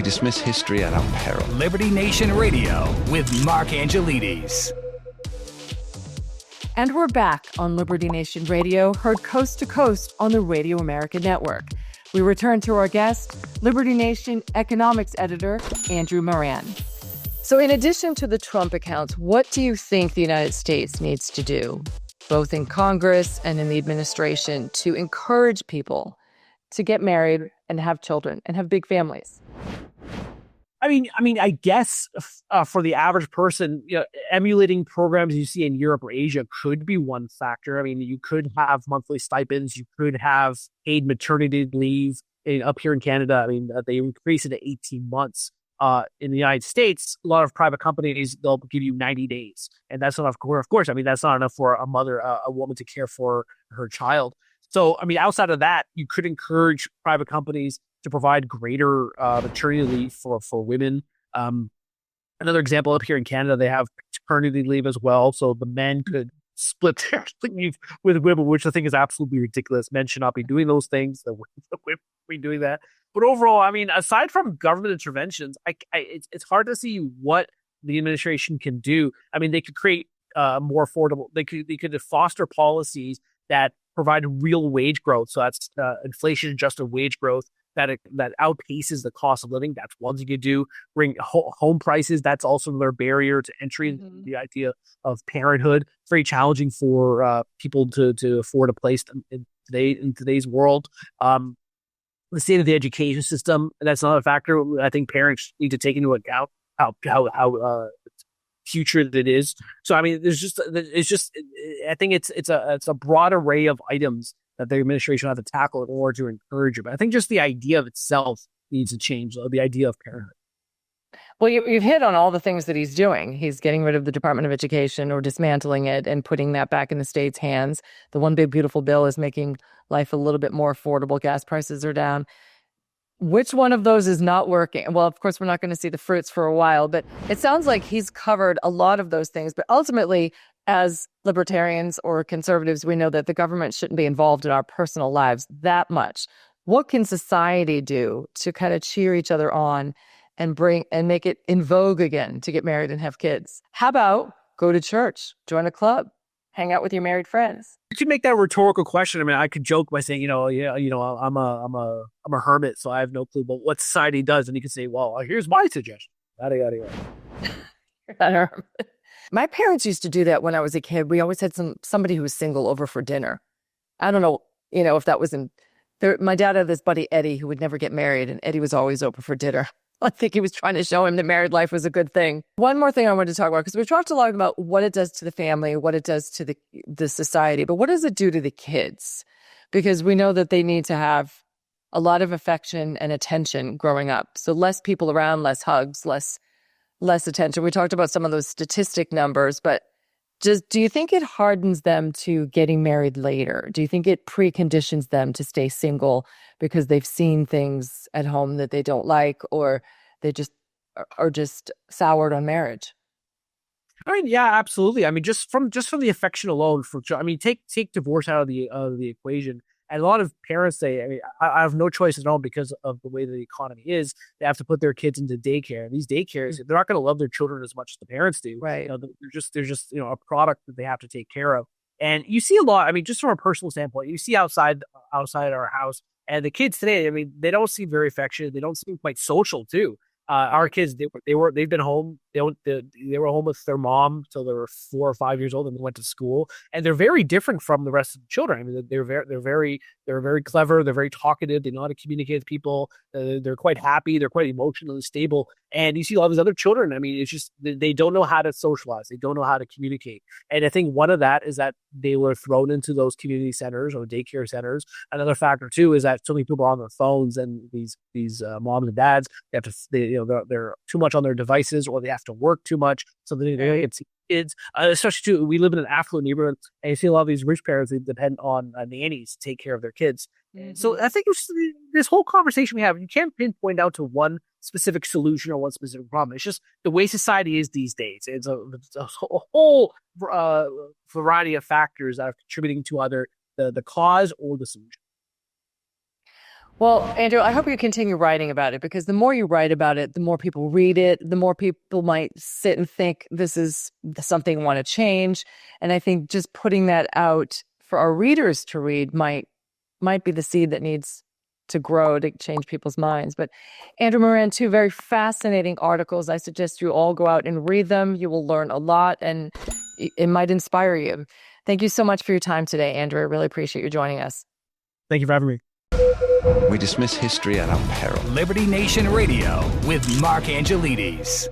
dismiss history at our peril. Liberty Nation Radio with Mark Angelides. And we're back on Liberty Nation Radio, heard coast to coast on the Radio America Network. We return to our guest, Liberty Nation economics editor, Andrew Moran. So in addition to the Trump accounts, what do you think the United States needs to do, both in Congress and in the administration, to encourage people to get married and have children and have big families? I guess for the average person, emulating programs you see in Europe or Asia could be one factor. I mean, you could have monthly stipends, you could have paid maternity leave. Up here in Canada, I mean, they increase it to 18 months. In the United States, a lot of private companies, they'll give you 90 days. And that's not, of course, I mean, that's not enough for a mother, a woman to care for her child. So, I mean, outside of that, you could encourage private companies to provide greater maternity leave for women. Another example, up here in Canada, they have paternity leave as well. So the men could split their leave with women, which I think is absolutely ridiculous. Men should not be doing those things. The women should be doing that. But overall, I mean, aside from government interventions, it's hard to see what the administration can do. I mean, they could create more affordable. They could foster policies that provide real wage growth. So that's inflation-adjusted wage growth that outpaces the cost of living. That's one thing you do. Bring home prices. That's also another barrier to entry into the idea of parenthood. It's very challenging for people to afford a place in today's world. The state of the education system, that's another factor. I think parents need to take into account how future it is. So I mean, I think it's a broad array of items that the administration will have to tackle in order to encourage it. But I think just the idea of itself needs to change, the idea of parenthood. Well, you've hit on all the things that he's doing. He's getting rid of the Department of Education or dismantling it and putting that back in the state's hands. The One Big Beautiful Bill is making life a little bit more affordable. Gas prices are down. Which one of those is not working? Well, of course, we're not going to see the fruits for a while, but it sounds like he's covered a lot of those things. But ultimately, as libertarians or conservatives, we know that the government shouldn't be involved in our personal lives that much. What can society do to kind of cheer each other on and make it in vogue again to get married and have kids? How about go to church, join a club, hang out with your married friends? You could make that a rhetorical question. I mean, I could joke by saying, I'm a hermit, so I have no clue about what society does. And you could say, well, here's my suggestion. Yada, yada, yada. You're not a hermit. My parents used to do that when I was a kid. We always had somebody who was single over for dinner. I don't know, if that was my dad had this buddy, Eddie, who would never get married, and Eddie was always over for dinner. I think he was trying to show him that married life was a good thing. One more thing I wanted to talk about, because we've talked a lot about what it does to the family, what it does to the society, but what does it do to the kids? Because we know that they need to have a lot of affection and attention growing up. So less people around, less hugs, less attention. We talked about some of those statistic numbers, but do you think it hardens them to getting married later? Do you think it preconditions them to stay single because they've seen things at home that they don't like, or they just are soured on marriage? I mean, yeah, absolutely. I mean, just from the affection alone, take divorce out of the equation. And a lot of parents say, I mean, I have no choice at all because of the way that the economy is. They have to put their kids into daycare. And these daycares, they're not going to love their children as much as the parents do. Right. They're just a product that they have to take care of. And you see a lot, I mean, just from a personal standpoint, you see outside our house, and the kids today, I mean, they don't seem very affectionate. They don't seem quite social too. Our kids, they've been home. They were home with their mom till they were 4 or 5 years old and went to school. And they're very different from the rest of the children. I mean, they're very clever. They're very talkative. They know how to communicate with people. They're quite happy. They're quite emotionally stable. And you see a lot of these other children. I mean, it's just they don't know how to socialize. They don't know how to communicate. And I think one of that is that they were thrown into those community centers or daycare centers. Another factor too is that so many people are on their phones, and these moms and dads, they're too much on their devices, or they have to work too much, so they get to see kids. Especially too, we live in an affluent neighborhood, and you see a lot of these rich parents, they depend on nannies to take care of their kids. Mm-hmm. So I think this whole conversation we have, you can't pinpoint out to one specific solution or one specific problem. It's just the way society is these days. It's a whole variety of factors that are contributing to either the cause or the solution. Well, Andrew, I hope you continue writing about it, because the more you write about it, the more people read it, the more people might sit and think this is something I want to change. And I think just putting that out for our readers to read might be the seed that needs to grow to change people's minds. But Andrew Moran, two very fascinating articles. I suggest you all go out and read them. You will learn a lot, and it might inspire you. Thank you so much for your time today, Andrew. I really appreciate you joining us. Thank you for having me. We dismiss history at our peril. Liberty Nation Radio with Mark Angelides.